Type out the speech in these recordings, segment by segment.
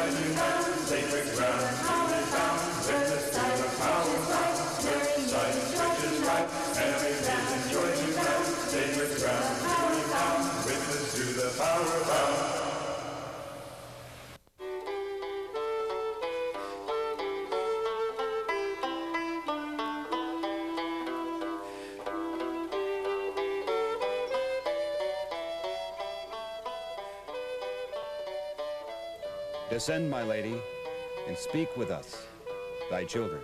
join you now. Sacred ground to be found. Witness to the power found. Where silence which is right. Enemies join you now. Sacred ground to be found. Witness to the power found. Descend, my lady, and speak with us, thy children.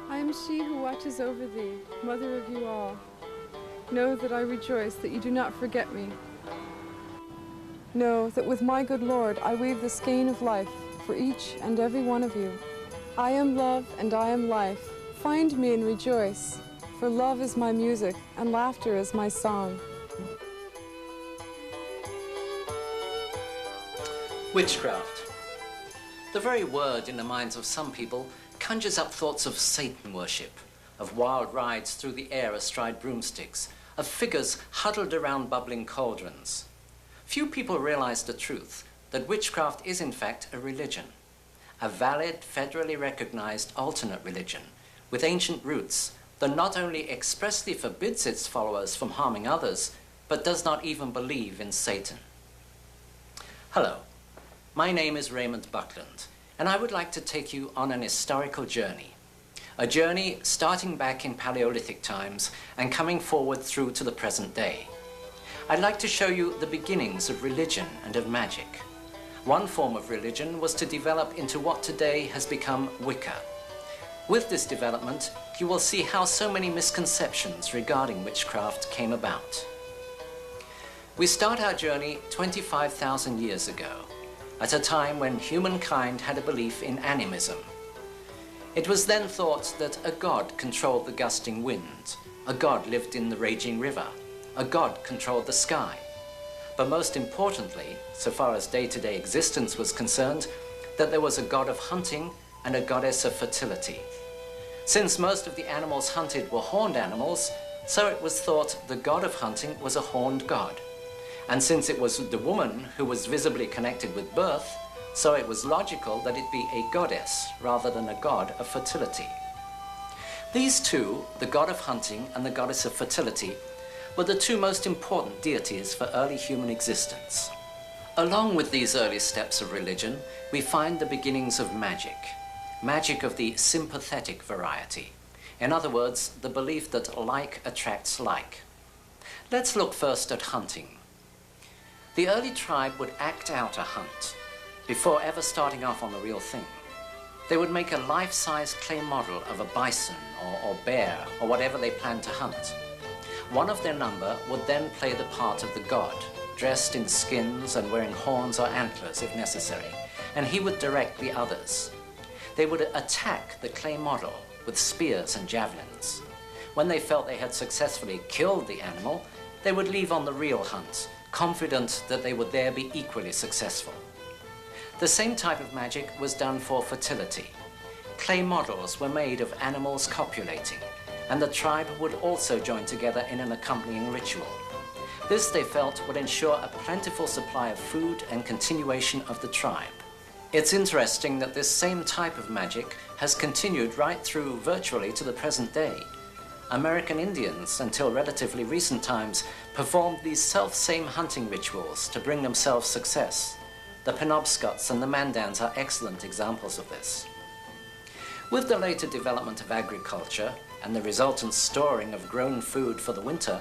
I am she who watches over thee, mother of you all. Know that I rejoice that you do not forget me. Know that with my good Lord I weave the skein of life for each and every one of you. I am love and I am life. Find me and rejoice, for love is my music and laughter is my song. Witchcraft. The very word in the minds of some people conjures up thoughts of Satan worship, of wild rides through the air astride broomsticks, of figures huddled around bubbling cauldrons. Few people realize the truth that witchcraft is in fact a religion, a valid, federally recognized alternate religion with ancient roots that not only expressly forbids its followers from harming others, but does not even believe in Satan. Hello. My name is Raymond Buckland, and I would like to take you on an historical journey. A journey starting back in Paleolithic times and coming forward through to the present day. I'd like to show you the beginnings of religion and of magic. One form of religion was to develop into what today has become Wicca. With this development, you will see how so many misconceptions regarding witchcraft came about. We start our journey 25,000 years ago, at a time when humankind had a belief in animism. It was then thought that a god controlled the gusting wind, a god lived in the raging river, a god controlled the sky. But most importantly, so far as day-to-day existence was concerned, that there was a god of hunting and a goddess of fertility. Since most of the animals hunted were horned animals, so it was thought the god of hunting was a horned god. And since it was the woman who was visibly connected with birth, so it was logical that it be a goddess rather than a god of fertility. These two, the god of hunting and the goddess of fertility, were the two most important deities for early human existence. Along with these early steps of religion, we find the beginnings of magic. Magic of the sympathetic variety. In other words, the belief that like attracts like. Let's look first at hunting. The early tribe would act out a hunt before ever starting off on the real thing. They would make a life-size clay model of a bison or bear or whatever they planned to hunt. One of their number would then play the part of the god, dressed in skins and wearing horns or antlers if necessary, and he would direct the others. They would attack the clay model with spears and javelins. When they felt they had successfully killed the animal, they would leave on the real hunt, confident that they would there be equally successful. The same type of magic was done for fertility. Clay models were made of animals copulating, and the tribe would also join together in an accompanying ritual. This, they felt, would ensure a plentiful supply of food and continuation of the tribe. It's interesting that this same type of magic has continued right through virtually to the present day. American Indians, until relatively recent times, performed these self-same hunting rituals to bring themselves success. The Penobscots and the Mandans are excellent examples of this. With the later development of agriculture and the resultant storing of grown food for the winter,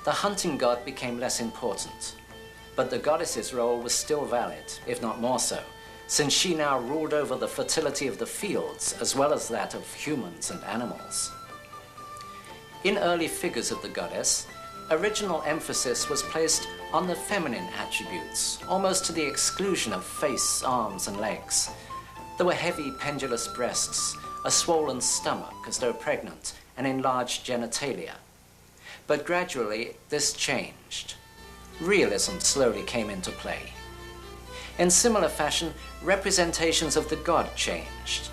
the hunting god became less important. But the goddess's role was still valid, if not more so, since she now ruled over the fertility of the fields as well as that of humans and animals. In early figures of the goddess, original emphasis was placed on the feminine attributes, almost to the exclusion of face, arms, and legs. There were heavy, pendulous breasts, a swollen stomach as though pregnant, and enlarged genitalia. But gradually, this changed. Realism slowly came into play. In similar fashion, representations of the god changed.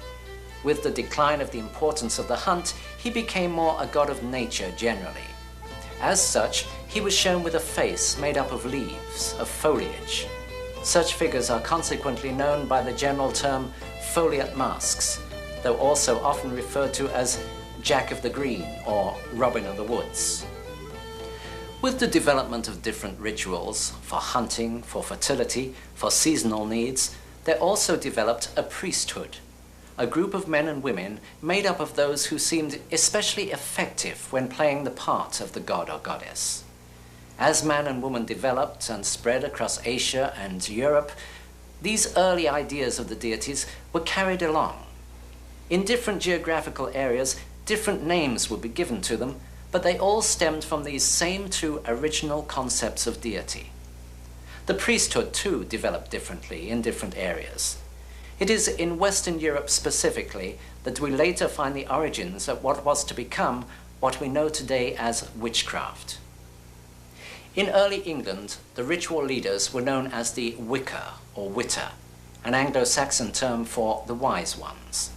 With the decline of the importance of the hunt, he became more a god of nature generally. As such, he was shown with a face made up of leaves, of foliage. Such figures are consequently known by the general term foliate masks, though also often referred to as Jack of the Green or Robin of the Woods. With the development of different rituals for hunting, for fertility, for seasonal needs, there also developed a priesthood, a group of men and women made up of those who seemed especially effective when playing the part of the god or goddess. As man and woman developed and spread across Asia and Europe, these early ideas of the deities were carried along. In different geographical areas, different names would be given to them, but they all stemmed from these same two original concepts of deity. The priesthood, too, developed differently in different areas. It is in Western Europe specifically that we later find the origins of what was to become what we know today as witchcraft. In early England, the ritual leaders were known as the Wicca or Witter, an Anglo-Saxon term for the wise ones.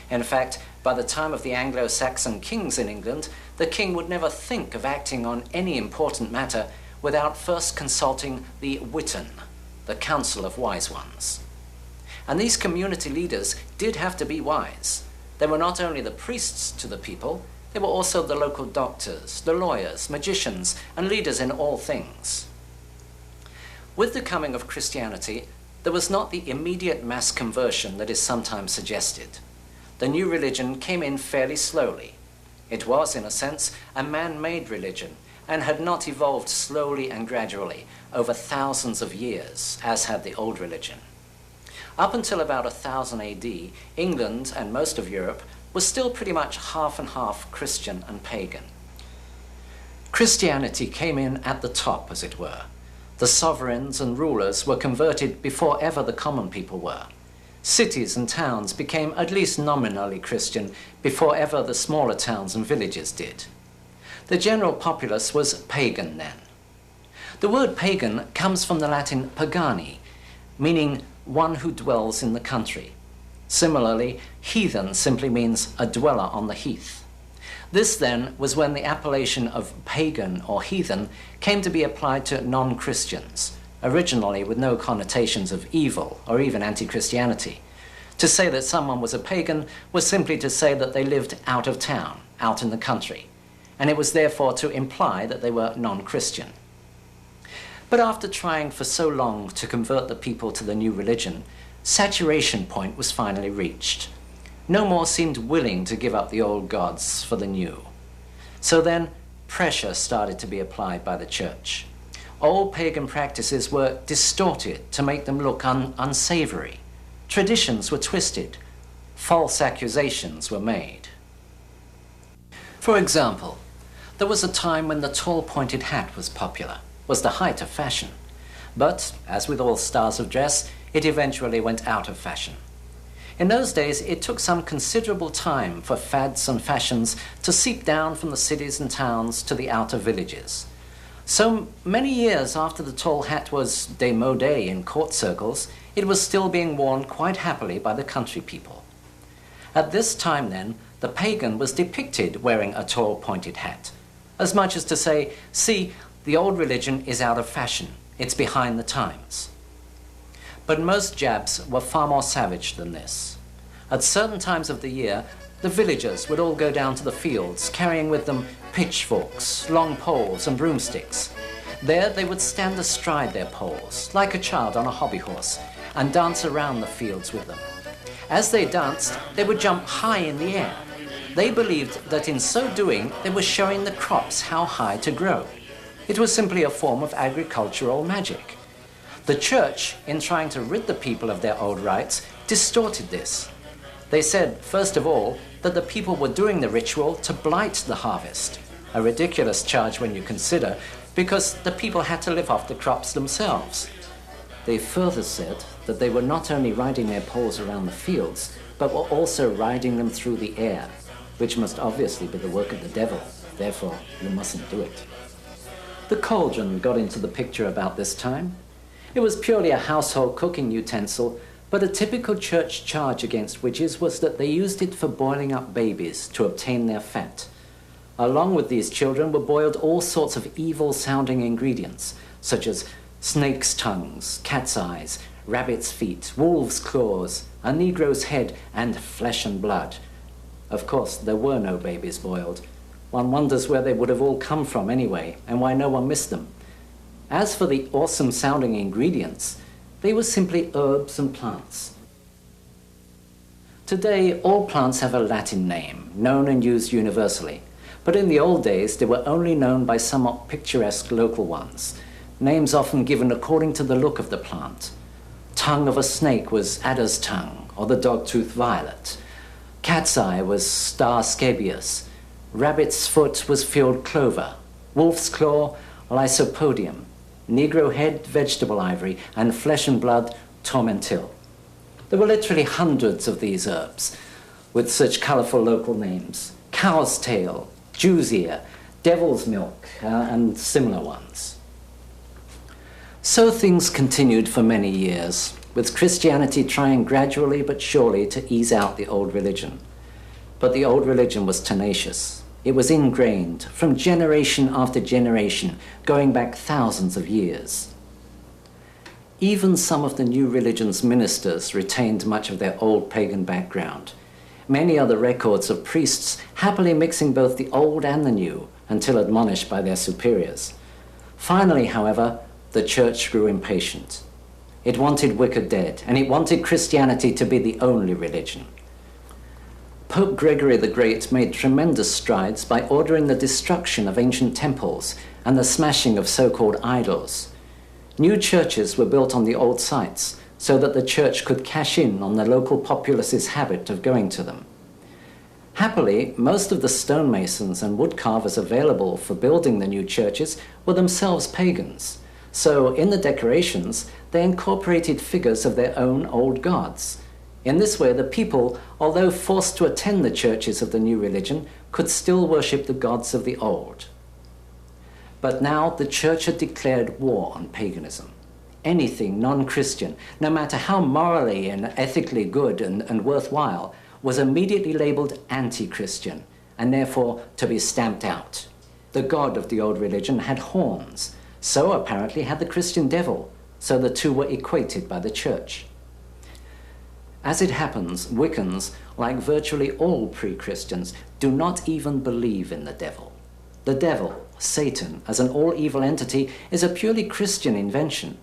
In fact, by the time of the Anglo-Saxon kings in England, the king would never think of acting on any important matter without first consulting the Witan, the Council of Wise Ones. And these community leaders did have to be wise. They were not only the priests to the people, they were also the local doctors, the lawyers, magicians, and leaders in all things. With the coming of Christianity, there was not the immediate mass conversion that is sometimes suggested. The new religion came in fairly slowly. It was, in a sense, a man-made religion and had not evolved slowly and gradually over thousands of years, as had the old religion. Up until about 1000 AD, England and most of Europe was still pretty much half and half Christian and pagan. Christianity came in at the top, as it were. The sovereigns and rulers were converted before ever the common people were. Cities and towns became at least nominally Christian before ever the smaller towns and villages did. The general populace was pagan then. The word pagan comes from the Latin pagani, meaning one who dwells in the country. Similarly, heathen simply means a dweller on the heath. This then was when the appellation of pagan or heathen came to be applied to non-Christians, originally with no connotations of evil or even anti-Christianity. To say that someone was a pagan was simply to say that they lived out of town, out in the country, and it was therefore to imply that they were non-Christian. But after trying for so long to convert the people to the new religion, saturation point was finally reached. No more seemed willing to give up the old gods for the new. So then, pressure started to be applied by the church. Old pagan practices were distorted to make them look unsavory. Traditions were twisted. False accusations were made. For example, there was a time when the tall pointed hat was popular, was the height of fashion. But, as with all styles of dress, it eventually went out of fashion. In those days, it took some considerable time for fads and fashions to seep down from the cities and towns to the outer villages. So many years after the tall hat was démodé in court circles, it was still being worn quite happily by the country people. At this time then, the pagan was depicted wearing a tall pointed hat, as much as to say, see, the old religion is out of fashion, it's behind the times. But most Jabs were far more savage than this. At certain times of the year, the villagers would all go down to the fields, carrying with them pitchforks, long poles, and broomsticks. There they would stand astride their poles, like a child on a hobby horse, and dance around the fields with them. As they danced, they would jump high in the air. They believed that in so doing, they were showing the crops how high to grow. It was simply a form of agricultural magic. The church, in trying to rid the people of their old rites, distorted this. They said, first of all, that the people were doing the ritual to blight the harvest, a ridiculous charge when you consider, because the people had to live off the crops themselves. They further said that they were not only riding their poles around the fields, but were also riding them through the air, which must obviously be the work of the devil, therefore you mustn't do it. The cauldron got into the picture about this time. It was purely a household cooking utensil, but a typical church charge against witches was that they used it for boiling up babies to obtain their fat. Along with these children were boiled all sorts of evil-sounding ingredients, such as Snake's tongues, cat's eyes, rabbit's feet, wolf's claws, a Negro's head, and flesh and blood. Of course, there were no babies boiled. One wonders where they would have all come from anyway, and why no one missed them. As for the awesome-sounding ingredients, they were simply herbs and plants. Today, all plants have a Latin name, known and used universally. But in the old days, they were only known by somewhat picturesque local ones, names often given according to the look of the plant. Tongue of a snake was adder's tongue, or the dog-tooth violet. Cat's eye was star scabious. Rabbit's foot was field clover. Wolf's claw, lysopodium. Negro head, vegetable ivory, and flesh and blood, tormentil. There were literally hundreds of these herbs, with such colourful local names. Cow's tail, Jew's ear, devil's milk, and similar ones. So things continued for many years, with Christianity trying gradually but surely to ease out the old religion. But the old religion was tenacious. It was ingrained from generation after generation, going back thousands of years. Even some of the new religion's ministers retained much of their old pagan background. Many are the records of priests happily mixing both the old and the new until admonished by their superiors. Finally, however, the church grew impatient. It wanted Wicca dead, and it wanted Christianity to be the only religion. Pope Gregory the Great made tremendous strides by ordering the destruction of ancient temples and the smashing of so-called idols. New churches were built on the old sites so that the church could cash in on the local populace's habit of going to them. Happily, most of the stonemasons and woodcarvers available for building the new churches were themselves pagans. So, in the decorations, they incorporated figures of their own old gods. In this way, the people, although forced to attend the churches of the new religion, could still worship the gods of the old. But now the church had declared war on paganism. Anything non-Christian, no matter how morally and ethically good and worthwhile, was immediately labeled anti-Christian, and therefore to be stamped out. The god of the old religion had horns. So apparently had the Christian devil, so the two were equated by the church. As it happens, Wiccans, like virtually all pre-Christians, do not even believe in the devil. The devil, Satan, as an all-evil entity, is a purely Christian invention.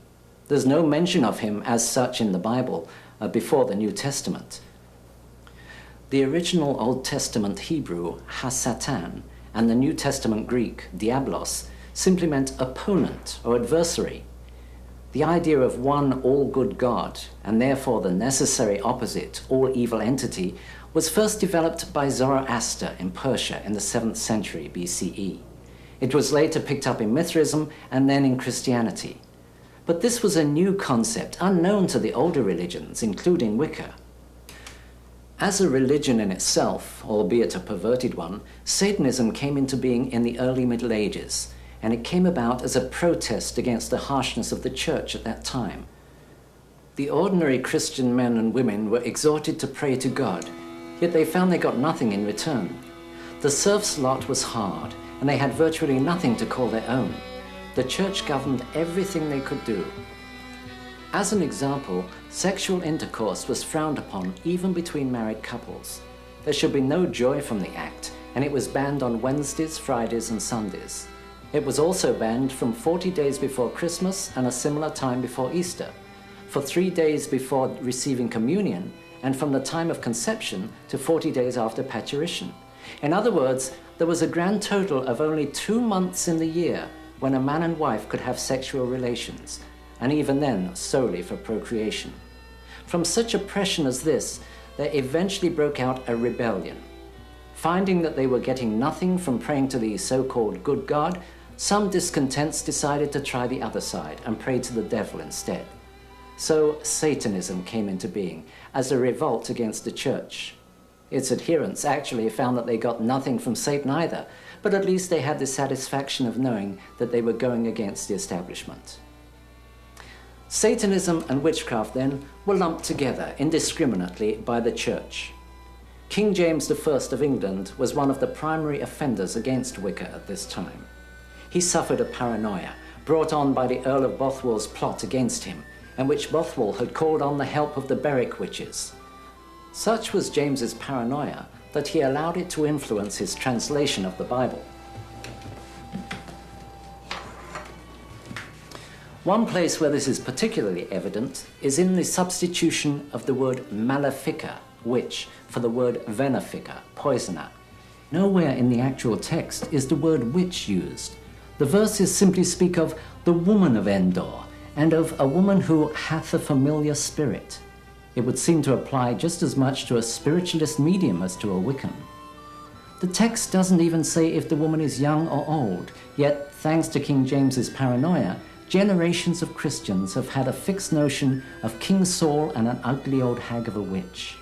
There's no mention of him as such in the Bible before the New Testament. The original Old Testament Hebrew, ha-Satan, and the New Testament Greek, diablos, simply meant opponent or adversary. The idea of one all-good God, and therefore the necessary opposite, all-evil entity, was first developed by Zoroaster in Persia in the 7th century BCE. It was later picked up in Mithraism and then in Christianity. But this was a new concept, unknown to the older religions, including Wicca. As a religion in itself, albeit a perverted one, Satanism came into being in the early Middle Ages, and it came about as a protest against the harshness of the church at that time. The ordinary Christian men and women were exhorted to pray to God, yet they found they got nothing in return. The serfs' lot was hard, and they had virtually nothing to call their own. The church governed everything they could do. As an example, sexual intercourse was frowned upon even between married couples. There should be no joy from the act, and it was banned on Wednesdays, Fridays, and Sundays. It was also banned from 40 days before Christmas and a similar time before Easter, for 3 days before receiving communion, and from the time of conception to 40 days after parturition. In other words, there was a grand total of only 2 months in the year when a man and wife could have sexual relations, and even then solely for procreation. From such oppression as this, there eventually broke out a rebellion. Finding that they were getting nothing from praying to the so-called good God, some discontents decided to try the other side and pray to the devil instead. So Satanism came into being as a revolt against the church. Its adherents actually found that they got nothing from Satan either, but at least they had the satisfaction of knowing that they were going against the establishment. Satanism and witchcraft then were lumped together indiscriminately by the church. King James I of England was one of the primary offenders against Wicca at this time. He suffered a paranoia, brought on by the Earl of Bothwell's plot against him, and which Bothwell had called on the help of the Berwick witches. Such was James's paranoia that he allowed it to influence his translation of the Bible. One place where this is particularly evident is in the substitution of the word malefica, witch, for the word venefica, poisoner. Nowhere in the actual text is the word witch used. The verses simply speak of the woman of Endor and of a woman who hath a familiar spirit. It would seem to apply just as much to a spiritualist medium as to a Wiccan. The text doesn't even say if the woman is young or old, yet thanks to King James's paranoia, generations of Christians have had a fixed notion of King Saul and an ugly old hag of a witch.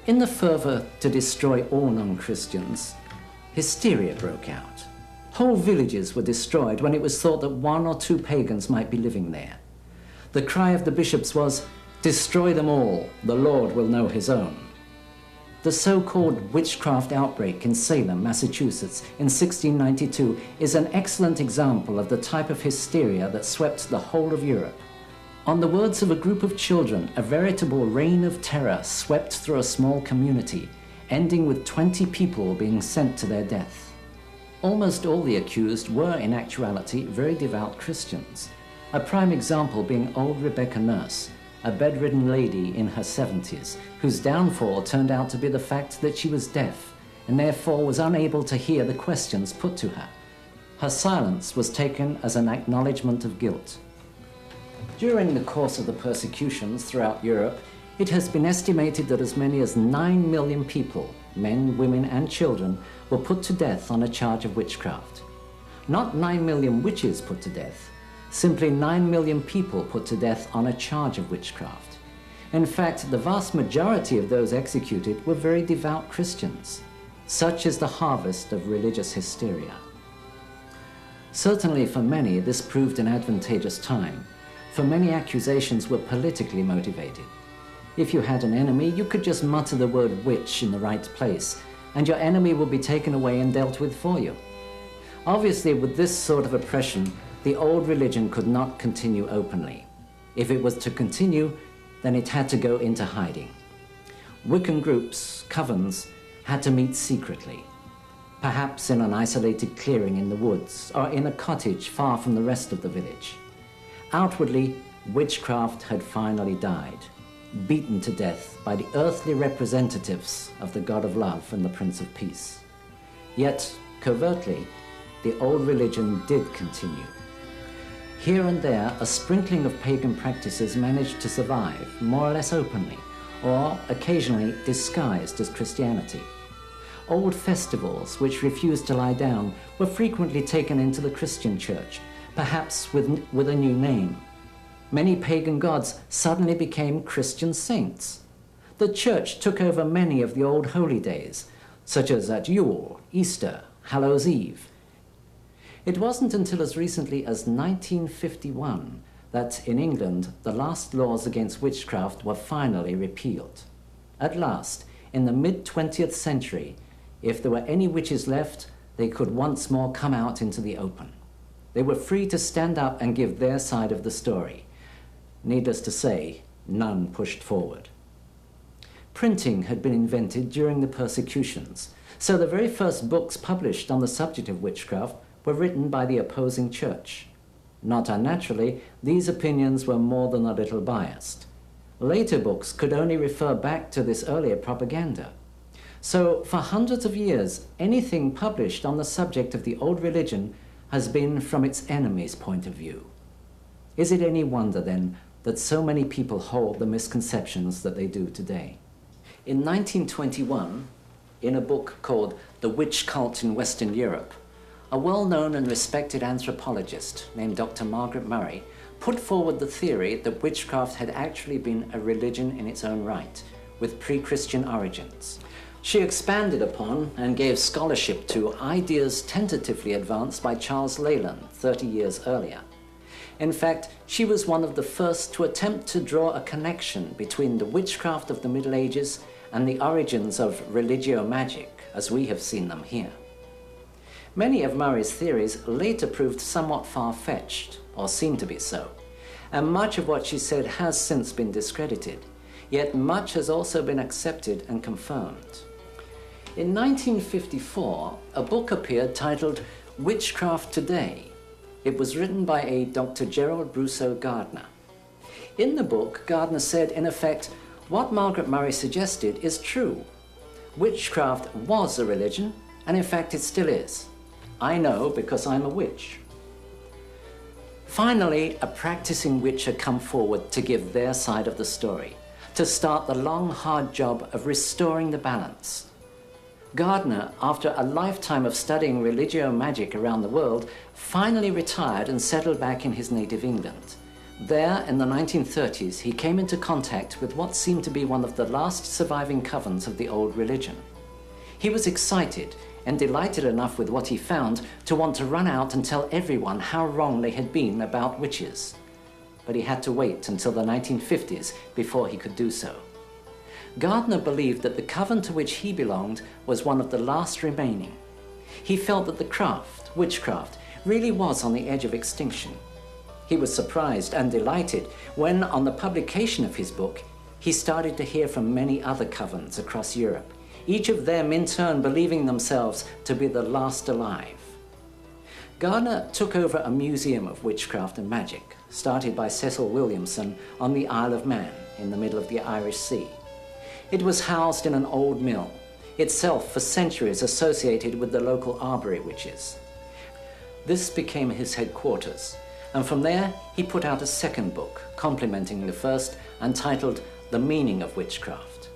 In the fervour to destroy all non-Christians, hysteria broke out. Whole villages were destroyed when it was thought that one or two pagans might be living there. The cry of the bishops was, "Destroy them all, the Lord will know his own." The so-called witchcraft outbreak in Salem, Massachusetts in 1692 is an excellent example of the type of hysteria that swept the whole of Europe. On the words of a group of children, a veritable reign of terror swept through a small community, ending with 20 people being sent to their death. Almost all the accused were, in actuality, very devout Christians. A prime example being old Rebecca Nurse, a bedridden lady in her 70s, whose downfall turned out to be the fact that she was deaf and therefore was unable to hear the questions put to her. Her silence was taken as an acknowledgement of guilt. During the course of the persecutions throughout Europe, it has been estimated that as many as 9 million people, men, women, and children, were put to death on a charge of witchcraft. Not 9 million witches put to death, simply 9 million people put to death on a charge of witchcraft. In fact, the vast majority of those executed were very devout Christians. Such is the harvest of religious hysteria. Certainly for many, this proved an advantageous time, for many accusations were politically motivated. If you had an enemy, you could just mutter the word witch in the right place, and your enemy will be taken away and dealt with for you. Obviously, with this sort of oppression, the old religion could not continue openly. If it was to continue, then it had to go into hiding. Wiccan groups, covens, had to meet secretly, perhaps in an isolated clearing in the woods, or in a cottage far from the rest of the village. Outwardly, witchcraft had finally died, beaten to death by the earthly representatives of the God of Love and the Prince of Peace. Yet, covertly, the old religion did continue. Here and there, a sprinkling of pagan practices managed to survive, more or less openly, or occasionally disguised as Christianity. Old festivals, which refused to lie down, were frequently taken into the Christian church, perhaps with a new name. Many pagan gods suddenly became Christian saints. The church took over many of the old holy days, such as at Yule, Easter, Hallows Eve. It wasn't until as recently as 1951 that in England the last laws against witchcraft were finally repealed. At last, in the mid-20th century, if there were any witches left, they could once more come out into the open. They were free to stand up and give their side of the story. Needless to say, none pushed forward. Printing had been invented during the persecutions, so the very first books published on the subject of witchcraft were written by the opposing church. Not unnaturally, these opinions were more than a little biased. Later books could only refer back to this earlier propaganda. So, for hundreds of years, anything published on the subject of the old religion has been from its enemy's point of view. Is it any wonder, then, that so many people hold the misconceptions that they do today? In 1921, in a book called The Witch Cult in Western Europe, a well-known and respected anthropologist named Dr. Margaret Murray put forward the theory that witchcraft had actually been a religion in its own right, with pre-Christian origins. She expanded upon and gave scholarship to ideas tentatively advanced by Charles Leland 30 years earlier. In fact, she was one of the first to attempt to draw a connection between the witchcraft of the Middle Ages and the origins of religio magic, as we have seen them here. Many of Murray's theories later proved somewhat far-fetched, or seemed to be so, and much of what she said has since been discredited, yet much has also been accepted and confirmed. In 1954, a book appeared titled Witchcraft Today. It was written by a Dr. Gerald Brousseau Gardner. In the book, Gardner said, in effect, what Margaret Murray suggested is true. Witchcraft was a religion, and in fact it still is. I know because I'm a witch. Finally, a practicing witch had come forward to give their side of the story, to start the long, hard job of restoring the balance. Gardner, after a lifetime of studying religio-magic around the world, finally retired and settled back in his native England. There, in the 1930s, he came into contact with what seemed to be one of the last surviving covens of the old religion. He was excited and delighted enough with what he found to want to run out and tell everyone how wrong they had been about witches. But he had to wait until the 1950s before he could do so. Gardner believed that the coven to which he belonged was one of the last remaining. He felt that the craft, witchcraft, really was on the edge of extinction. He was surprised and delighted when, on the publication of his book, he started to hear from many other covens across Europe, each of them in turn believing themselves to be the last alive. Gardner took over a museum of witchcraft and magic, started by Cecil Williamson on the Isle of Man in the middle of the Irish Sea. It was housed in an old mill, itself for centuries associated with the local Arbory witches. This became his headquarters, and from there he put out a second book, complementing the first, entitled The Meaning of Witchcraft.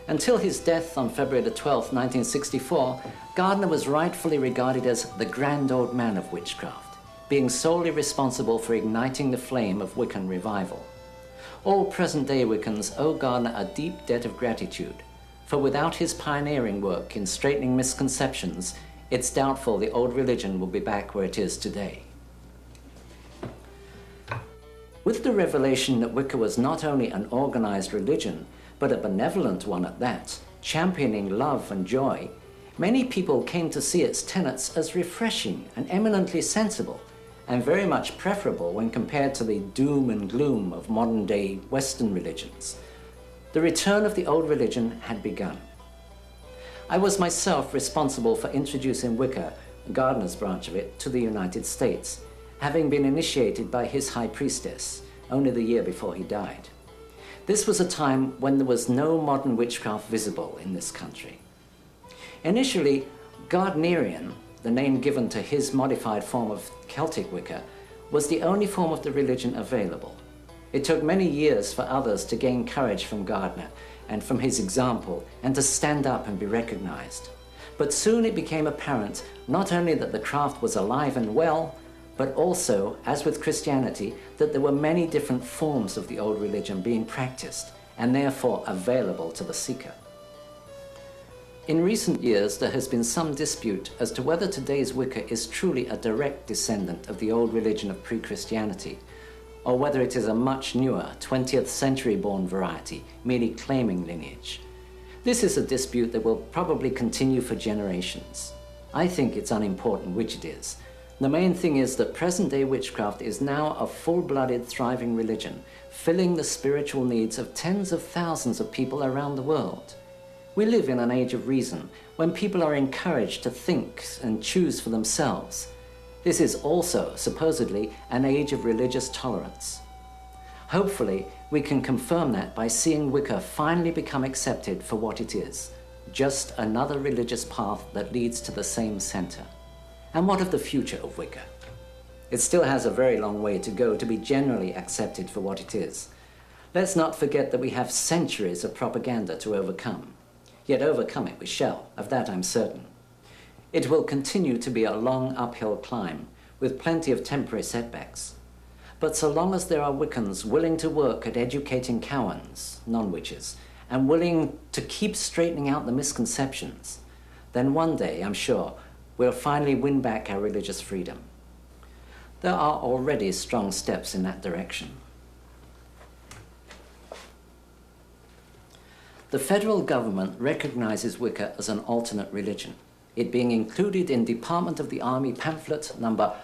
Until his death on February the 12th, 1964, Gardner was rightfully regarded as the grand old man of witchcraft, being solely responsible for igniting the flame of Wiccan revival. All present-day Wiccans owe Gardner a deep debt of gratitude, for without his pioneering work in straightening misconceptions, it's doubtful the old religion will be back where it is today. With the revelation that Wicca was not only an organized religion, but a benevolent one at that, championing love and joy, many people came to see its tenets as refreshing and eminently sensible, and very much preferable when compared to the doom and gloom of modern-day Western religions. The return of the old religion had begun. I was myself responsible for introducing Wicca, Gardner's branch of it, to the United States, having been initiated by his high priestess only the year before he died. This was a time when there was no modern witchcraft visible in this country. Initially, Gardnerian, the name given to his modified form of Celtic Wicca, was the only form of the religion available. It took many years for others to gain courage from Gardner and from his example and to stand up and be recognized. But soon it became apparent not only that the craft was alive and well, but also, as with Christianity, that there were many different forms of the old religion being practiced and therefore available to the seeker. In recent years, there has been some dispute as to whether today's Wicca is truly a direct descendant of the old religion of pre-Christianity, or whether it is a much newer, 20th century-born variety, merely claiming lineage. This is a dispute that will probably continue for generations. I think it's unimportant which it is. The main thing is that present-day witchcraft is now a full-blooded, thriving religion, filling the spiritual needs of tens of thousands of people around the world. We live in an age of reason, when people are encouraged to think and choose for themselves. This is also, supposedly, an age of religious tolerance. Hopefully, we can confirm that by seeing Wicca finally become accepted for what it is, just another religious path that leads to the same center. And what of the future of Wicca? It still has a very long way to go to be generally accepted for what it is. Let's not forget that we have centuries of propaganda to overcome. Yet overcome it we shall, of that I'm certain. It will continue to be a long uphill climb, with plenty of temporary setbacks. But so long as there are Wiccans willing to work at educating Cowans, non-witches, and willing to keep straightening out the misconceptions, then one day, I'm sure, we'll finally win back our religious freedom. There are already strong steps in that direction. The federal government recognizes Wicca as an alternate religion. it being included in Department of the Army pamphlet number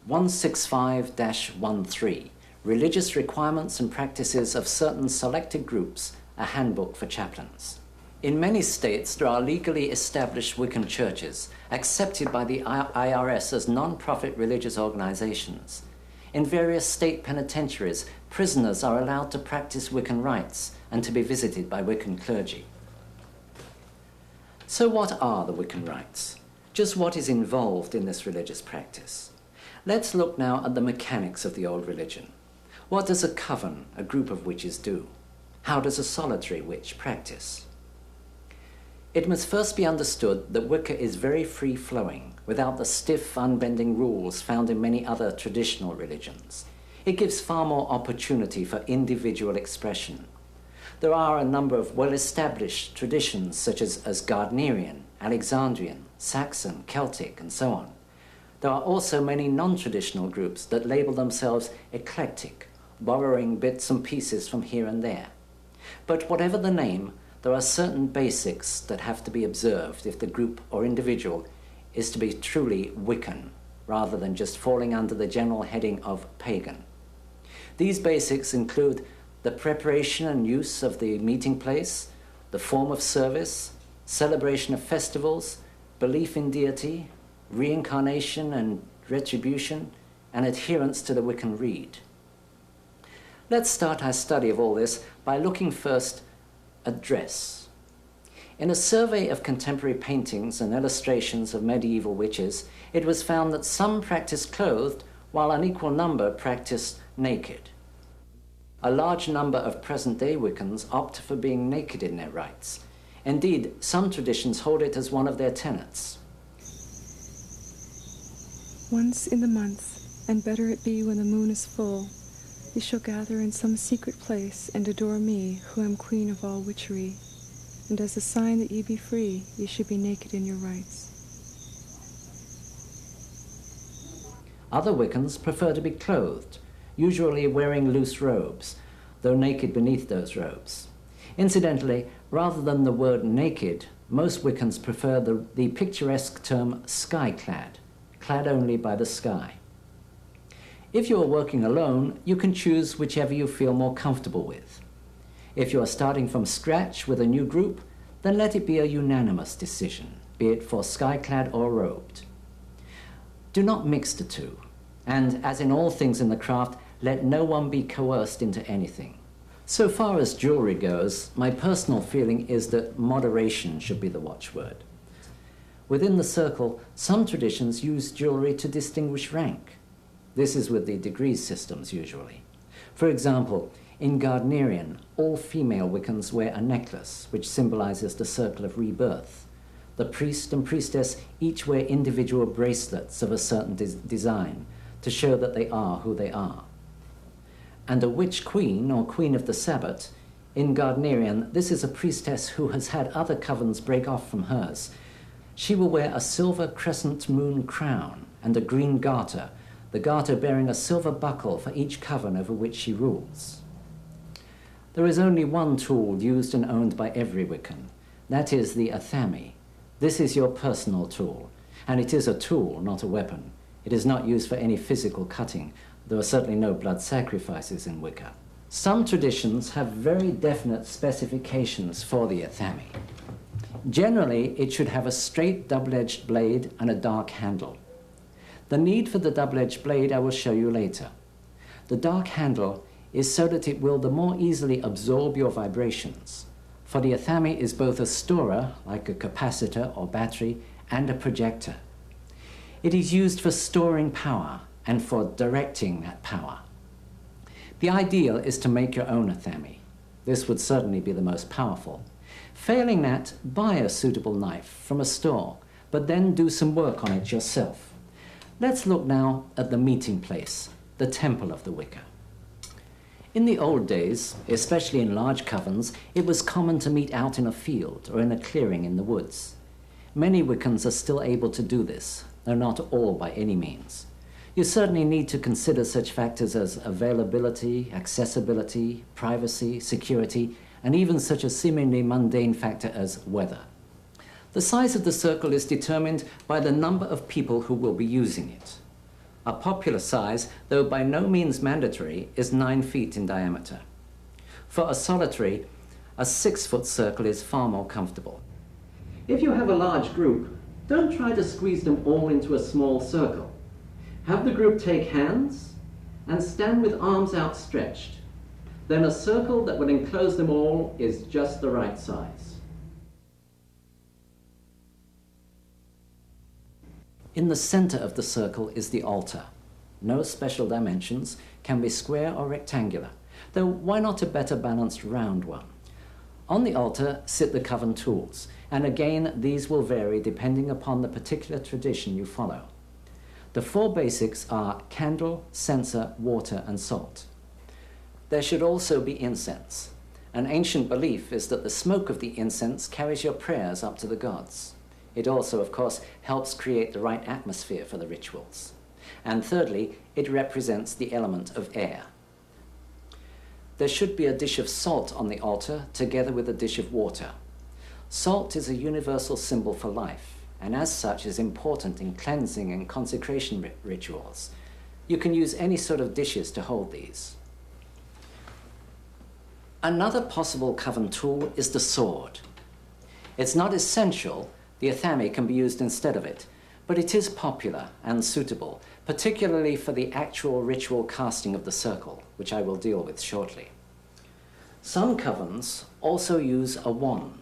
165-13, Religious Requirements and Practices of Certain Selected Groups, a Handbook for Chaplains. In many states, there are legally established Wiccan churches, accepted by the IRS as non-profit religious organizations. In various state penitentiaries, prisoners are allowed to practice Wiccan rites and to be visited by Wiccan clergy. So what are the Wiccan rites? Just what is involved in this religious practice? Let's look now at the mechanics of the old religion. What does a coven, a group of witches, do? How does a solitary witch practice? It must first be understood that Wicca is very free-flowing, without the stiff, unbending rules found in many other traditional religions. It gives far more opportunity for individual expression. There are a number of well-established traditions such as Gardnerian, Alexandrian, Saxon, Celtic, and so on. There are also many non-traditional groups that label themselves eclectic, borrowing bits and pieces from here and there. But whatever the name, there are certain basics that have to be observed if the group or individual is to be truly Wiccan, rather than just falling under the general heading of pagan. These basics include the preparation and use of the meeting place, the form of service, celebration of festivals, belief in deity, reincarnation and retribution, and adherence to the Wiccan Rede. Let's start our study of all this by looking first at dress. In a survey of contemporary paintings and illustrations of medieval witches, it was found that some practiced clothed while an equal number practiced naked. A large number of present-day Wiccans opt for being naked in their rites. Indeed, some traditions hold it as one of their tenets. Once in the month, and better it be when the moon is full, ye shall gather in some secret place and adore me, who am queen of all witchery. And as a sign that ye be free, ye should be naked in your rites. Other Wiccans prefer to be clothed, usually wearing loose robes, though naked beneath those robes. Incidentally, rather than the word naked, most Wiccans prefer the picturesque term sky-clad, clad only by the sky. If you are working alone, you can choose whichever you feel more comfortable with. If you are starting from scratch with a new group, then let it be a unanimous decision, be it for sky-clad or robed. Do not mix the two, and as in all things in the craft, let no one be coerced into anything. So far as jewelry goes, my personal feeling is that moderation should be the watchword. Within the circle, some traditions use jewelry to distinguish rank. This is with the degree systems usually. For example, in Gardnerian, all female Wiccans wear a necklace, which symbolizes the circle of rebirth. The priest and priestess each wear individual bracelets of a certain design to show that they are who they are. And a witch queen, or queen of the Sabbat, in Gardnerian, this is a priestess who has had other covens break off from hers. She will wear a silver crescent moon crown and a green garter, the garter bearing a silver buckle for each coven over which she rules. There is only one tool used and owned by every Wiccan. That is the athame. This is your personal tool, and it is a tool, not a weapon. It is not used for any physical cutting. There are certainly no blood sacrifices in Wicca. Some traditions have very definite specifications for the athame. Generally, it should have a straight double-edged blade and a dark handle. The need for the double-edged blade I will show you later. The dark handle is so that it will the more easily absorb your vibrations, for the athame is both a storer, like a capacitor or battery, and a projector. It is used for storing power and for directing that power. The ideal is to make your own athame. This would certainly be the most powerful. Failing that, buy a suitable knife from a store, but then do some work on it yourself. Let's look now at the meeting place, the temple of the Wicca. In the old days, especially in large covens, it was common to meet out in a field or in a clearing in the woods. Many Wiccans are still able to do this, though not all by any means. You certainly need to consider such factors as availability, accessibility, privacy, security, and even such a seemingly mundane factor as weather. The size of the circle is determined by the number of people who will be using it. A popular size, though by no means mandatory, is 9 feet in diameter. For a solitary, a 6-foot circle is far more comfortable. If you have a large group, don't try to squeeze them all into a small circle. Have the group take hands and stand with arms outstretched. Then a circle that will enclose them all is just the right size. In the center of the circle is the altar. No special dimensions, can be square or rectangular, though why not a better balanced round one? On the altar sit the coven tools, and again these will vary depending upon the particular tradition you follow. The 4 basics are candle, censer, water, and salt. There should also be incense. An ancient belief is that the smoke of the incense carries your prayers up to the gods. It also, of course, helps create the right atmosphere for the rituals. And thirdly, it represents the element of air. There should be a dish of salt on the altar together with a dish of water. Salt is a universal symbol for life, and as such is important in cleansing and consecration rituals. You can use any sort of dishes to hold these. Another possible coven tool is the sword. It's not essential. The athame can be used instead of it, but it is popular and suitable, particularly for the actual ritual casting of the circle, which I will deal with shortly. Some covens also use a wand.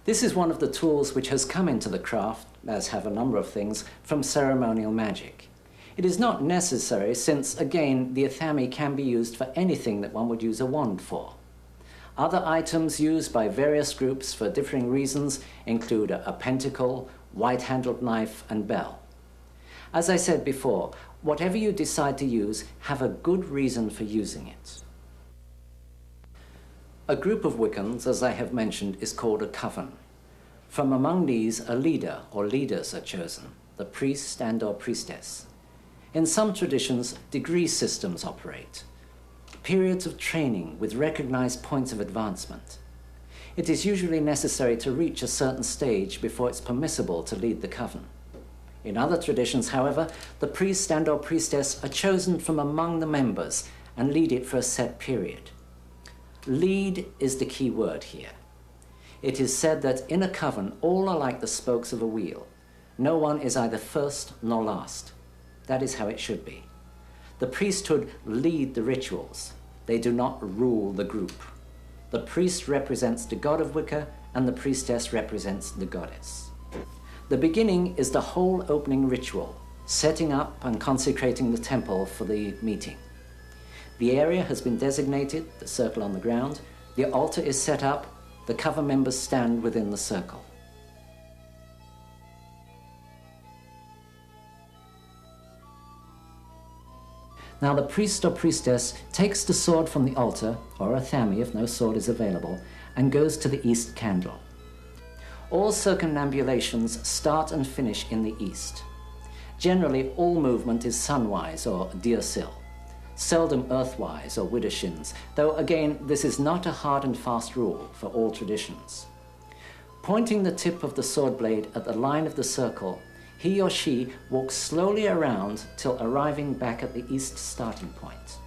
This is one of the tools which has come into the craft, as have a number of things, from ceremonial magic. It is not necessary since, again, the athame can be used for anything that one would use a wand for. Other items used by various groups for differing reasons include a pentacle, white-handled knife, and bell. As I said before, whatever you decide to use, have a good reason for using it. A group of Wiccans, as I have mentioned, is called a coven. From among these, a leader or leaders are chosen, the priest and/or priestess. In some traditions, degree systems operate. Periods of training with recognized points of advancement. It is usually necessary to reach a certain stage before it's permissible to lead the coven. In other traditions, however, the priest and/or priestess are chosen from among the members and lead it for a set period. Lead is the key word here. It is said that in a coven, all are like the spokes of a wheel. No one is either first nor last. That is how it should be. The priesthood lead the rituals. They do not rule the group. The priest represents the god of Wicca, and the priestess represents the goddess. The beginning is the whole opening ritual, setting up and consecrating the temple for the meeting. The area has been designated, the circle on the ground, the altar is set up, the coven members stand within the circle. Now the priest or priestess takes the sword from the altar, or athame if no sword is available, and goes to the east candle. All circumambulations start and finish in the east. Generally, all movement is sunwise or deersil, seldom earthwise or widdershins, though again, this is not a hard and fast rule for all traditions. Pointing the tip of the sword blade at the line of the circle, he or she walks slowly around till arriving back at the east starting point.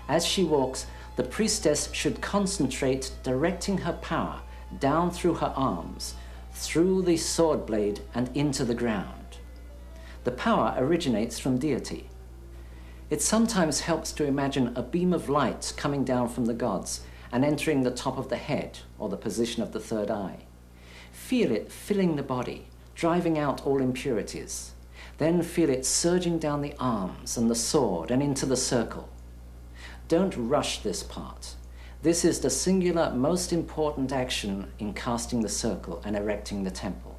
As she walks, the priestess should concentrate directing her power down through her arms, through the sword blade and into the ground. The power originates from deity. It sometimes helps to imagine a beam of light coming down from the gods and entering the top of the head or the position of the third eye. Feel it filling the body, driving out all impurities. Then feel it surging down the arms and the sword and into the circle. Don't rush this part. This is the singular most important action in casting the circle and erecting the temple.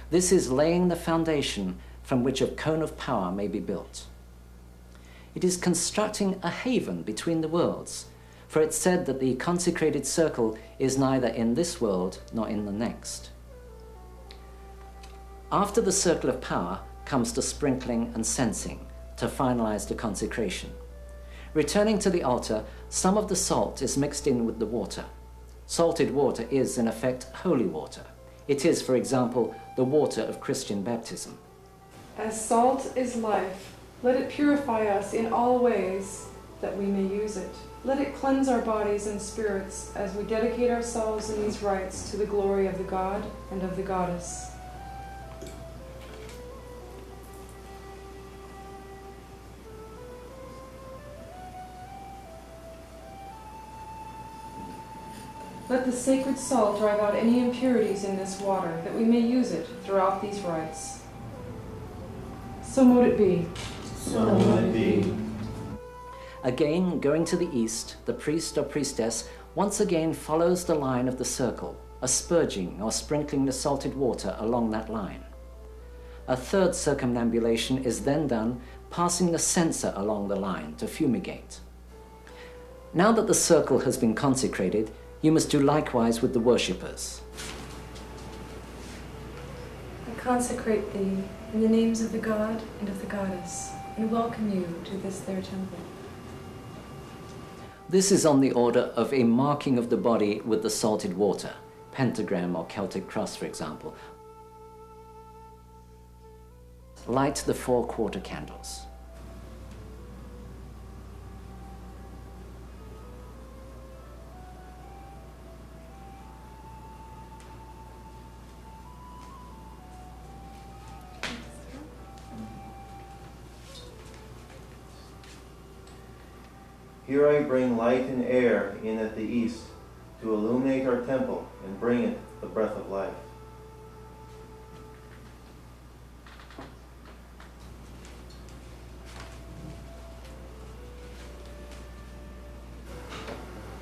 This is laying the foundation from which a cone of power may be built. It is constructing a haven between the worlds, for it's said that the consecrated circle is neither in this world nor in the next. After the circle of power comes the sprinkling and censing to finalize the consecration. Returning to the altar, some of the salt is mixed in with the water. Salted water is, in effect, holy water. It is, for example, the water of Christian baptism. As salt is life, let it purify us in all ways that we may use it. Let it cleanse our bodies and spirits as we dedicate ourselves in these rites to the glory of the God and of the Goddess. Let the sacred salt drive out any impurities in this water, that we may use it throughout these rites. So mote it be. So mote it be. Again, going to the east, the priest or priestess once again follows the line of the circle, asperging or sprinkling the salted water along that line. A third circumambulation is then done, passing the censer along the line to fumigate. Now that the circle has been consecrated, you must do likewise with the worshippers. I consecrate thee in the names of the God and of the Goddess, and welcome you to this their temple. This is on the order of a marking of the body with the salted water, pentagram or Celtic cross, for example. Light the 4 quarter candles. Here I bring light and air in at the east, to illuminate our temple and bring it the breath of life.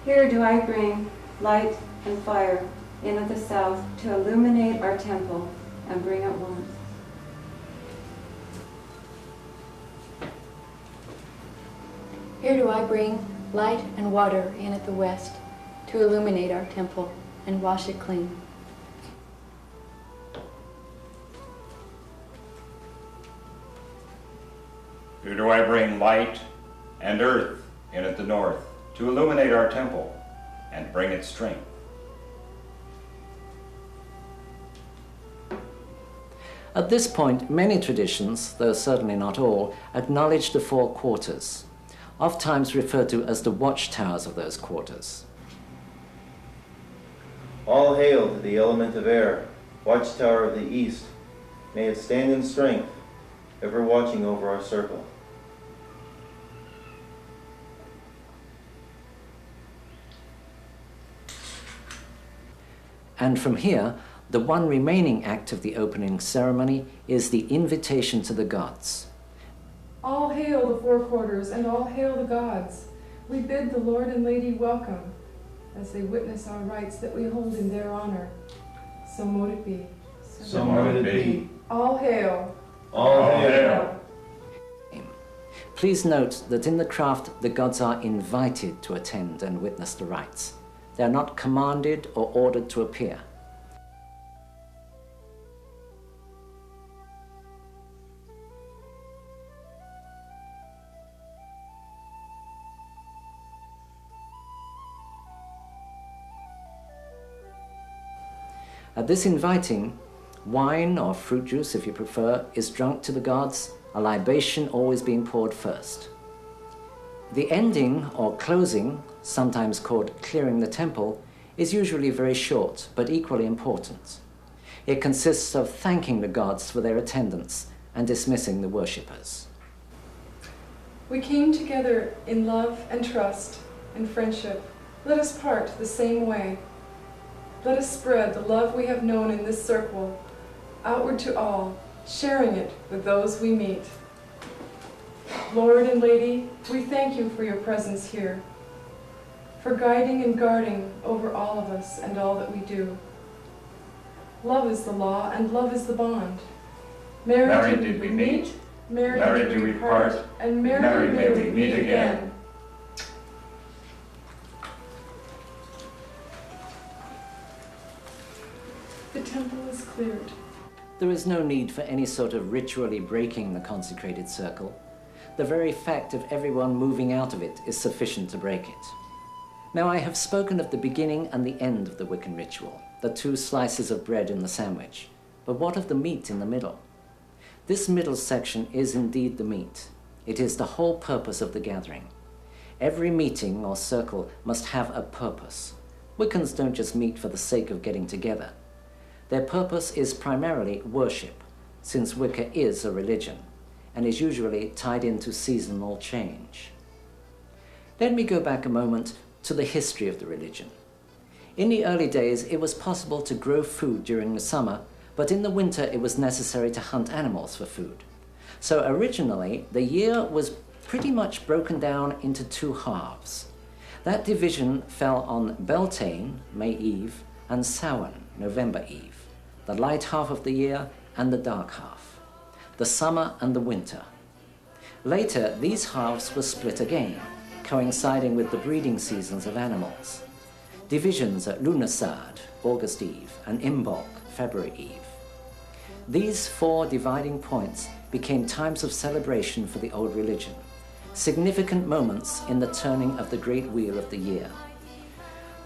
Here do I bring light and fire in at the south to illuminate our temple and bring it warmth. Here do I bring light and water in at the west to illuminate our temple and wash it clean. Here do I bring light and earth in at the north to illuminate our temple and bring it strength. At this point, many traditions, though certainly not all, acknowledge the 4 quarters, oftentimes referred to as the watchtowers of those quarters. All hail to the element of air, watchtower of the east. May it stand in strength, ever watching over our circle. And from here, the one remaining act of the opening ceremony is the invitation to the gods. All hail the 4 quarters, and all hail the gods. We bid the Lord and Lady welcome, as they witness our rites that we hold in their honor. So mote it be. So mote it be. All hail. All hail. Please note that in the craft, the gods are invited to attend and witness the rites. They are not commanded or ordered to appear. At this inviting, wine or fruit juice, if you prefer, is drunk to the gods, a libation always being poured first. The ending or closing, sometimes called clearing the temple, is usually very short but equally important. It consists of thanking the gods for their attendance and dismissing the worshippers. We came together in love and trust and friendship. Let us part the same way. Let us spread the love we have known in this circle outward to all, sharing it with those we meet. Lord and Lady, we thank you for your presence here, for guiding and guarding over all of us and all that we do. Love is the law and love is the bond. Married did we meet, married did we part, and married may we meet again. The temple is cleared. There is no need for any sort of ritually breaking the consecrated circle. The very fact of everyone moving out of it is sufficient to break it. Now, I have spoken of the beginning and the end of the Wiccan ritual, the 2 slices of bread in the sandwich. But what of the meat in the middle? This middle section is indeed the meat. It is the whole purpose of the gathering. Every meeting or circle must have a purpose. Wiccans don't just meet for the sake of getting together. Their purpose is primarily worship, since Wicca is a religion, and is usually tied into seasonal change. Let me go back a moment to the history of the religion. In the early days, it was possible to grow food during the summer, but in the winter it was necessary to hunt animals for food. So originally, the year was pretty much broken down into 2 halves. That division fell on Beltane, May Eve, and Samhain, November Eve, the light half of the year and the dark half, the summer and the winter. Later, these halves were split again, coinciding with the breeding seasons of animals. Divisions at Lughnasadh, August Eve, and Imbolc, February Eve. These 4 dividing points became times of celebration for the old religion, significant moments in the turning of the great wheel of the year.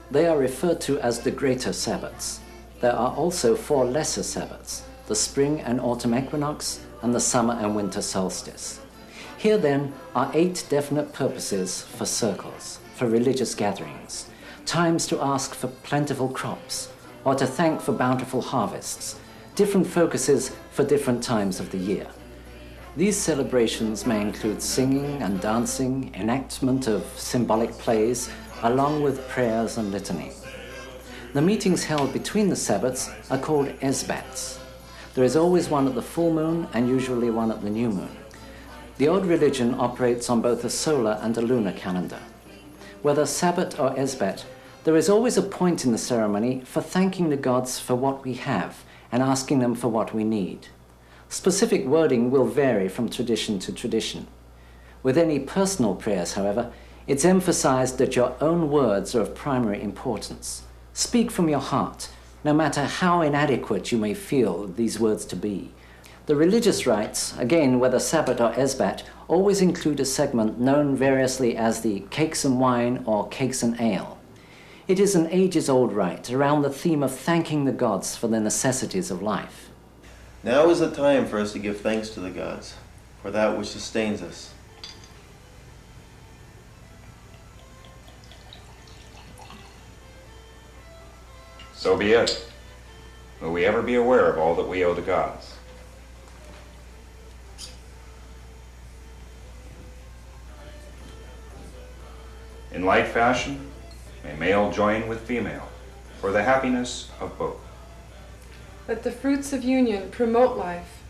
They are referred to as the greater Sabbats. There are also 4 lesser Sabbats, the spring and autumn equinox, and the summer and winter solstice. Here then are 8 definite purposes for circles, for religious gatherings, times to ask for plentiful crops, or to thank for bountiful harvests, different focuses for different times of the year. These celebrations may include singing and dancing, enactment of symbolic plays, along with prayers and litany. The meetings held between the Sabbats are called Esbats. There is always one at the full moon and usually one at the new moon. The old religion operates on both a solar and a lunar calendar. Whether Sabbat or Esbat, there is always a point in the ceremony for thanking the gods for what we have and asking them for what we need. Specific wording will vary from tradition to tradition. With any personal prayers, however, it's emphasized that your own words are of primary importance. Speak from your heart, no matter how inadequate you may feel these words to be. The religious rites, again whether Sabbat or Esbat, always include a segment known variously as the cakes and wine or cakes and ale. It is an ages-old rite around the theme of thanking the gods for the necessities of life. Now is the time for us to give thanks to the gods, for that which sustains us. So be it. Will we ever be aware of all that we owe the gods? In like fashion, may male join with female for the happiness of both. Let the fruits of union promote life.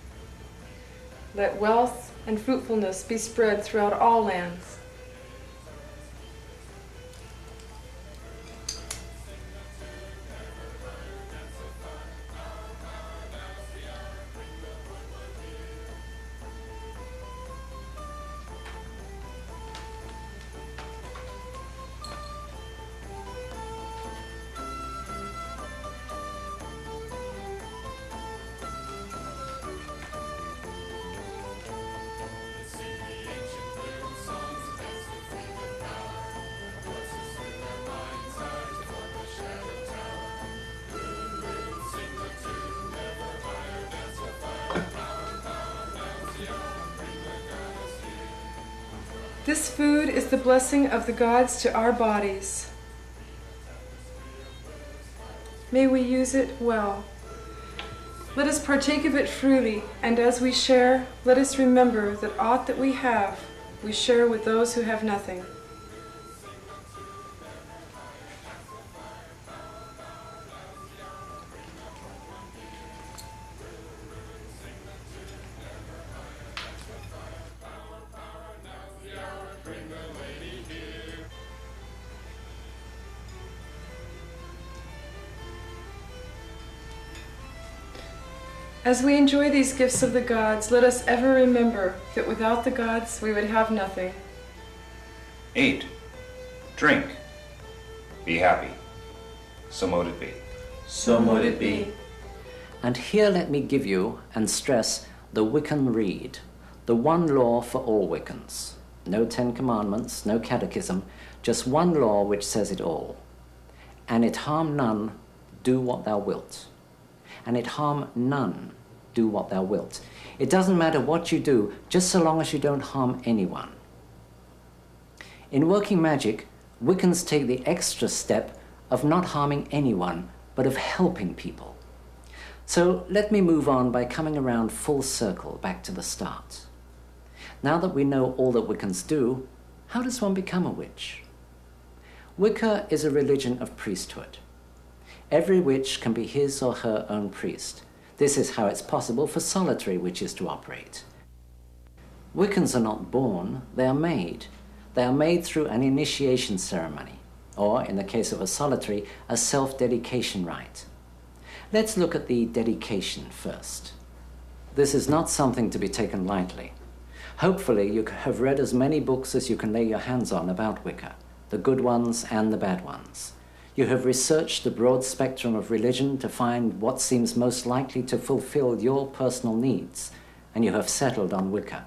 Let wealth and fruitfulness be spread throughout all lands. This food is the blessing of the gods to our bodies. May we use it well. Let us partake of it freely, and as we share, let us remember that aught that we have, we share with those who have nothing. As we enjoy these gifts of the gods, let us ever remember that without the gods we would have nothing. Eat, drink, be happy. So mote it be. So mote it be. And here let me give you and stress the Wiccan Rede, the one law for all Wiccans. No 10 Commandments, no catechism, just one law which says it all. And it harm none, do what thou wilt. And it harm none, do what thou wilt. It doesn't matter what you do, just so long as you don't harm anyone. In working magic, Wiccans take the extra step of not harming anyone, but of helping people. So let me move on by coming around full circle back to the start. Now that we know all that Wiccans do, how does one become a witch? Wicca is a religion of priesthood. Every witch can be his or her own priest. This is how it's possible for solitary witches to operate. Wiccans are not born, they are made. They are made through an initiation ceremony, or, in the case of a solitary, a self-dedication rite. Let's look at the dedication first. This is not something to be taken lightly. Hopefully you have read as many books as you can lay your hands on about Wicca, the good ones and the bad ones. You have researched the broad spectrum of religion to find what seems most likely to fulfill your personal needs, and you have settled on Wicca.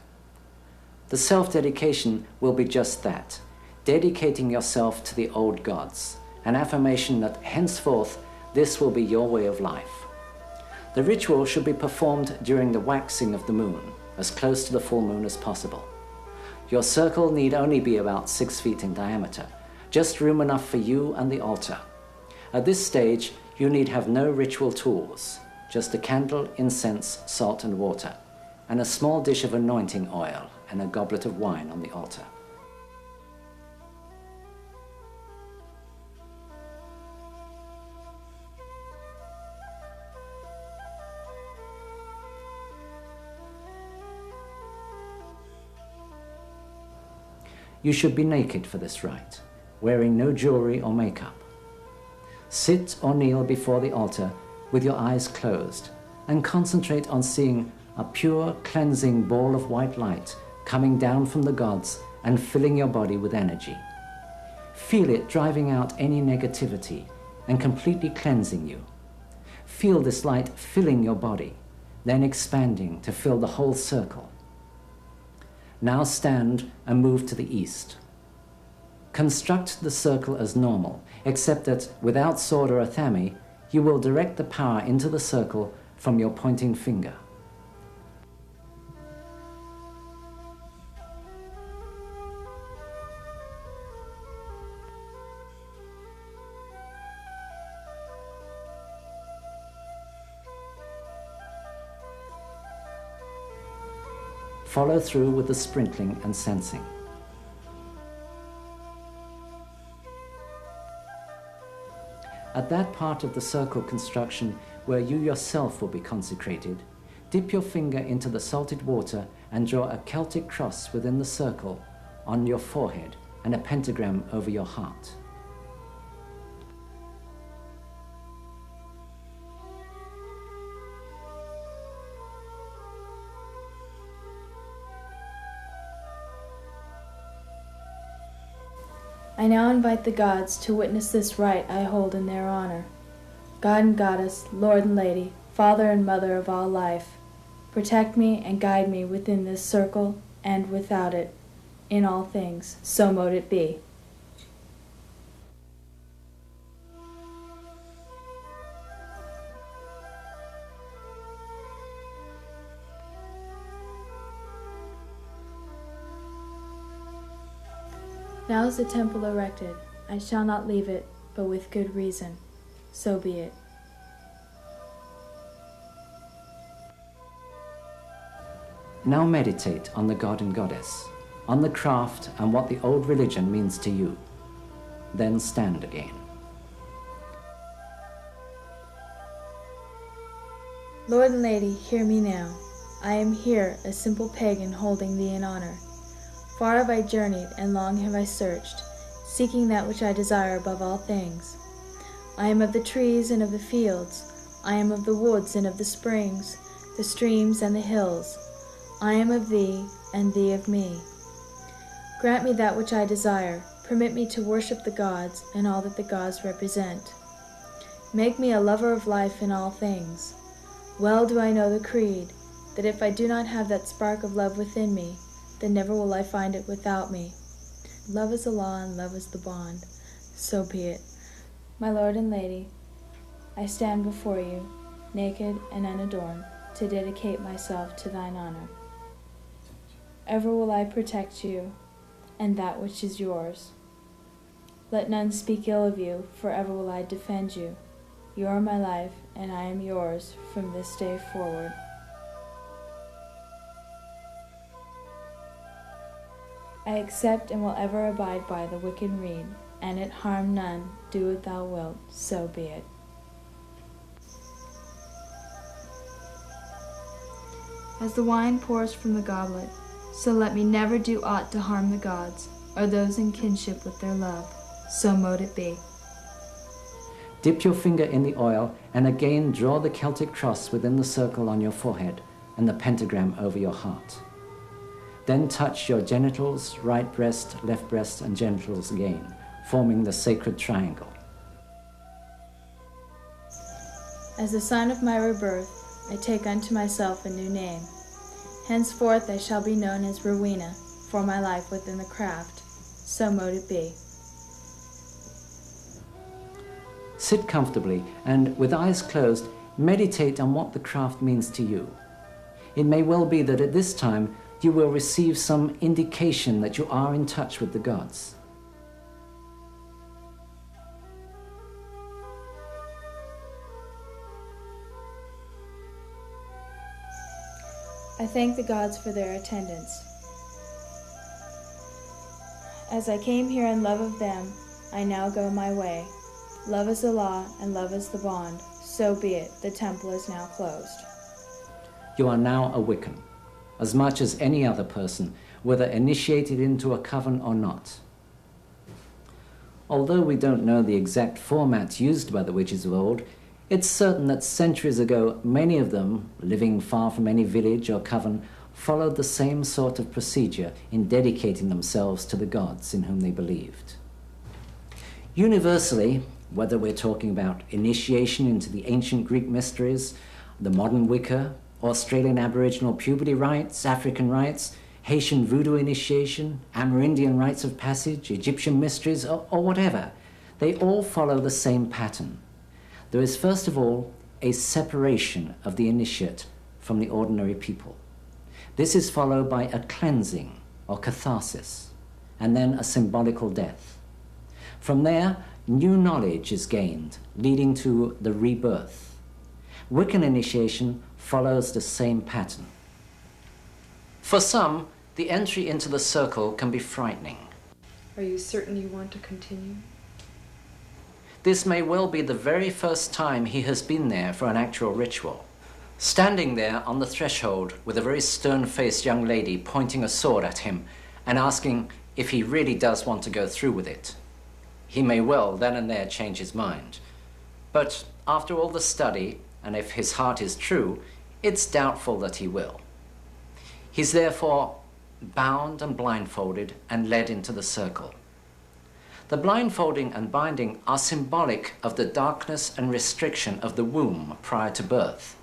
The self-dedication will be just that, dedicating yourself to the old gods, an affirmation that henceforth this will be your way of life. The ritual should be performed during the waxing of the moon, as close to the full moon as possible. Your circle need only be about 6 feet in diameter, just room enough for you and the altar. At this stage, you need have no ritual tools, just a candle, incense, salt and water, and a small dish of anointing oil and a goblet of wine on the altar. You should be naked for this rite, wearing no jewelry or makeup. Sit or kneel before the altar with your eyes closed and concentrate on seeing a pure, cleansing ball of white light coming down from the gods and filling your body with energy. Feel it driving out any negativity and completely cleansing you. Feel this light filling your body, then expanding to fill the whole circle. Now stand and move to the east. Construct the circle as normal, except that without sword or athame, you will direct the power into the circle from your pointing finger. Follow through with the sprinkling and censing. At that part of the circle construction where you yourself will be consecrated, dip your finger into the salted water and draw a Celtic cross within the circle on your forehead and a pentagram over your heart. I now invite the gods to witness this rite I hold in their honor. God and Goddess, Lord and Lady, Father and Mother of all life, protect me and guide me within this circle and without it, in all things, so mote it be. Now is the temple erected. I shall not leave it, but with good reason. So be it. Now meditate on the god and goddess, on the craft and what the old religion means to you. Then stand again. Lord and Lady, hear me now. I am here, a simple pagan holding thee in honor. Far have I journeyed, and long have I searched, seeking that which I desire above all things. I am of the trees and of the fields. I am of the woods and of the springs, the streams and the hills. I am of thee, and thee of me. Grant me that which I desire. Permit me to worship the gods and all that the gods represent. Make me a lover of life in all things. Well do I know the creed, that if I do not have that spark of love within me, then never will I find it without me. Love is the law and love is the bond. So be it. My lord and lady, I stand before you, naked and unadorned, to dedicate myself to thine honor. Ever will I protect you, and that which is yours. Let none speak ill of you, for ever will I defend you. You are my life, and I am yours from this day forward. I accept and will ever abide by the Wiccan rede, and it harm none, do what thou wilt, so be it. As the wine pours from the goblet, so let me never do aught to harm the gods, or those in kinship with their love, so mote it be. Dip your finger in the oil and again draw the Celtic cross within the circle on your forehead and the pentagram over your heart. Then touch your genitals, right breast, left breast, and genitals again, forming the sacred triangle. As a sign of my rebirth, I take unto myself a new name. Henceforth I shall be known as Rowena, for my life within the craft. So mote it be. Sit comfortably and, with eyes closed, meditate on what the craft means to you. It may well be that at this time you will receive some indication that you are in touch with the gods. I thank the gods for their attendance. As I came here in love of them, I now go my way. Love is the law, and love is the bond. So be it. The temple is now closed. You are now a Wiccan, as much as any other person, whether initiated into a coven or not. Although we don't know the exact format used by the witches of old, it's certain that centuries ago, many of them, living far from any village or coven, followed the same sort of procedure in dedicating themselves to the gods in whom they believed. Universally, whether we're talking about initiation into the ancient Greek mysteries, the modern Wicca, Australian Aboriginal puberty rites, African rites, Haitian voodoo initiation, Amerindian rites of passage, Egyptian mysteries, or whatever, they all follow the same pattern. There is first of all a separation of the initiate from the ordinary people. This is followed by a cleansing or catharsis, and then a symbolical death. From there, new knowledge is gained, leading to the rebirth. Wiccan initiation follows the same pattern. For some, the entry into the circle can be frightening. Are you certain you want to continue? This may well be the very first time he has been there for an actual ritual. Standing there on the threshold with a very stern-faced young lady pointing a sword at him and asking if he really does want to go through with it. He may well then and there change his mind. But after all the study, and if his heart is true, it's doubtful that he will. He's therefore bound and blindfolded and led into the circle. The blindfolding and binding are symbolic of the darkness and restriction of the womb prior to birth,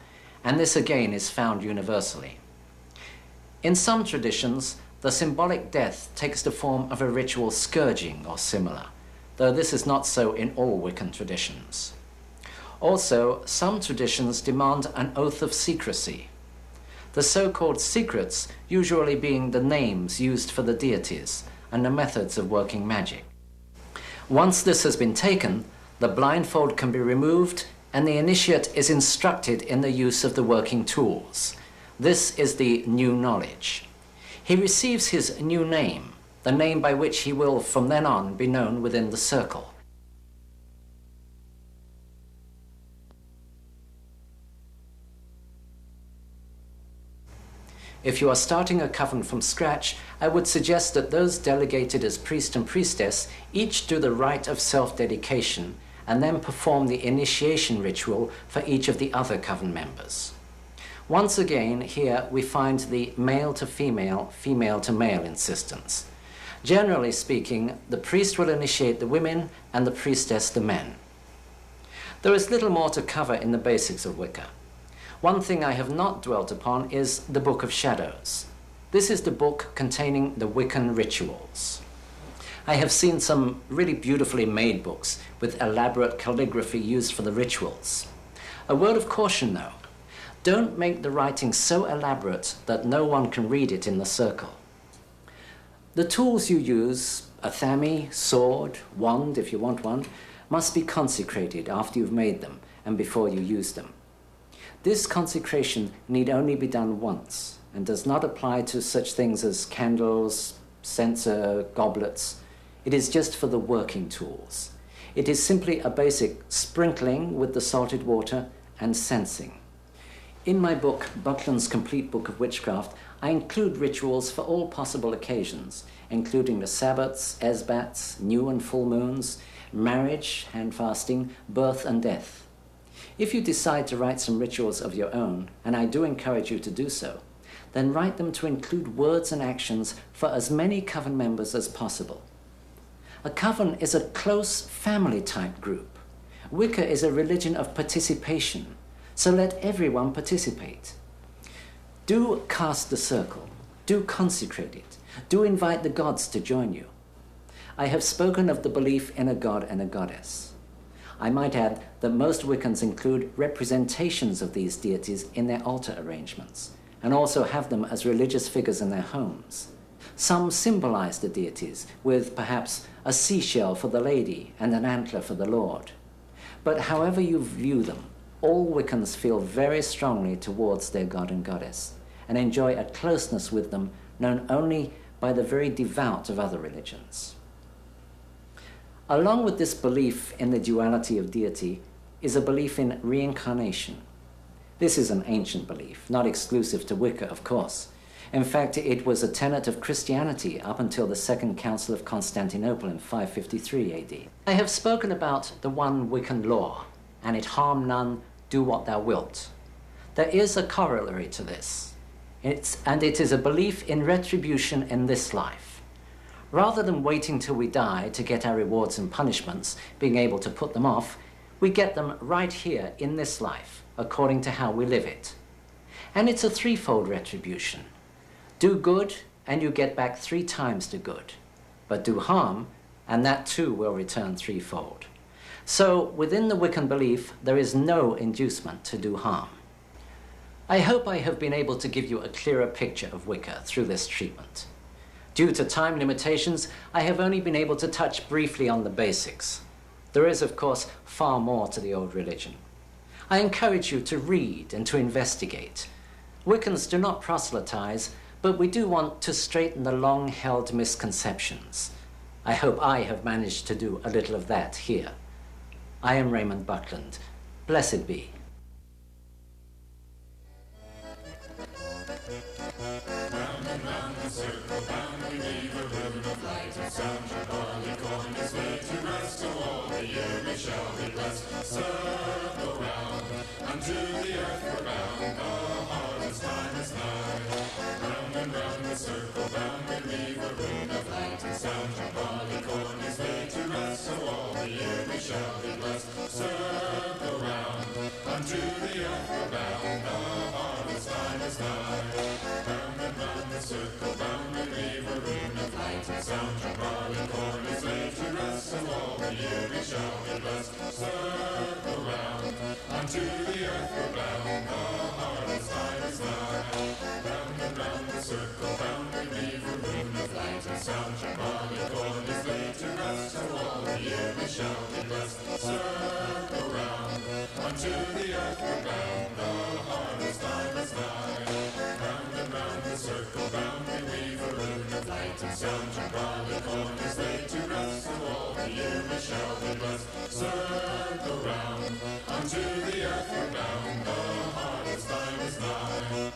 and this again is found universally. In some traditions, the symbolic death takes the form of a ritual scourging or similar, though this is not so in all Wiccan traditions. Also, some traditions demand an oath of secrecy, the so-called secrets usually being the names used for the deities and the methods of working magic. Once this has been taken, the blindfold can be removed and the initiate is instructed in the use of the working tools. This is the new knowledge. He receives his new name, the name by which he will from then on be known within the circle. If you are starting a coven from scratch, I would suggest that those delegated as priest and priestess each do the rite of self-dedication and then perform the initiation ritual for each of the other coven members. Once again, here we find the male to female, female to male insistence. Generally speaking, the priest will initiate the women and the priestess the men. There is little more to cover in the basics of Wicca. One thing I have not dwelt upon is the Book of Shadows. This is the book containing the Wiccan rituals. I have seen some really beautifully made books with elaborate calligraphy used for the rituals. A word of caution though, don't make the writing so elaborate that no one can read it in the circle. The tools you use, a thami, sword, wand if you want one, must be consecrated after you've made them and before you use them. This consecration need only be done once and does not apply to such things as candles, censer, goblets. It is just for the working tools. It is simply a basic sprinkling with the salted water and censing. In my book, Buckland's Complete Book of Witchcraft, I include rituals for all possible occasions, including the Sabbats, Esbats, new and full moons, marriage, hand fasting, birth and death. If you decide to write some rituals of your own, and I do encourage you to do so, then write them to include words and actions for as many coven members as possible. A coven is a close family-type group. Wicca is a religion of participation, so let everyone participate. Do cast the circle, do consecrate it, do invite the gods to join you. I have spoken of the belief in a god and a goddess. I might add that most Wiccans include representations of these deities in their altar arrangements, and also have them as religious figures in their homes. Some symbolize the deities with perhaps a seashell for the lady and an antler for the lord. But however you view them, all Wiccans feel very strongly towards their god and goddess and enjoy a closeness with them known only by the very devout of other religions. Along with this belief in the duality of deity is a belief in reincarnation. This is an ancient belief, not exclusive to Wicca, of course. In fact, it was a tenet of Christianity up until the Second Council of Constantinople in 553 AD. I have spoken about the one Wiccan law, and it harm none, do what thou wilt. There is a corollary to this, and it is a belief in retribution in this life. Rather than waiting till we die to get our rewards and punishments, being able to put them off, we get them right here in this life, according to how we live it. And it's a threefold retribution. Do good, and you get back 3 times the good. But do harm, and that too will return threefold. So within the Wiccan belief, there is no inducement to do harm. I hope I have been able to give you a clearer picture of Wicca through this treatment. Due to time limitations, I have only been able to touch briefly on the basics. There is, of course, far more to the old religion. I encourage you to read and to investigate. Wiccans do not proselytize, but we do want to straighten the long-held misconceptions. I hope I have managed to do a little of that here. I am Raymond Buckland. Blessed be. Round and round the circle, round we leave a rune of light and sound. Your barleycorn is laid to rest, so all the year we shall be blessed. Circle round, unto the earth we're bound, the harvest time is nigh. Round and round the circle, round we leave a rune of light and sound. Your barleycorn is laid to rest, so all the year we shall be blessed. Circle round, unto the earth we're bound, the harvest time is nigh. Round and round the circle, round we leave a rune of light and sound. Your barleycorn is laid to rest, so all the year we shall be blessed. Circle round, unto the earth we're bound, the harvest time is nigh. Round and round the circle, round we leave a rune of light and sound. Your barleycorn is laid to rest, so all the year we shall be blessed. Circle round, unto the earth we're bound, the harvest time is nigh. Round and round the circle, round we weave a rune of light and sound. Your barleycorn is laid to rest, so all the year we shall be blessed. Circle round, unto the earth we're bound, the harvest time is nigh.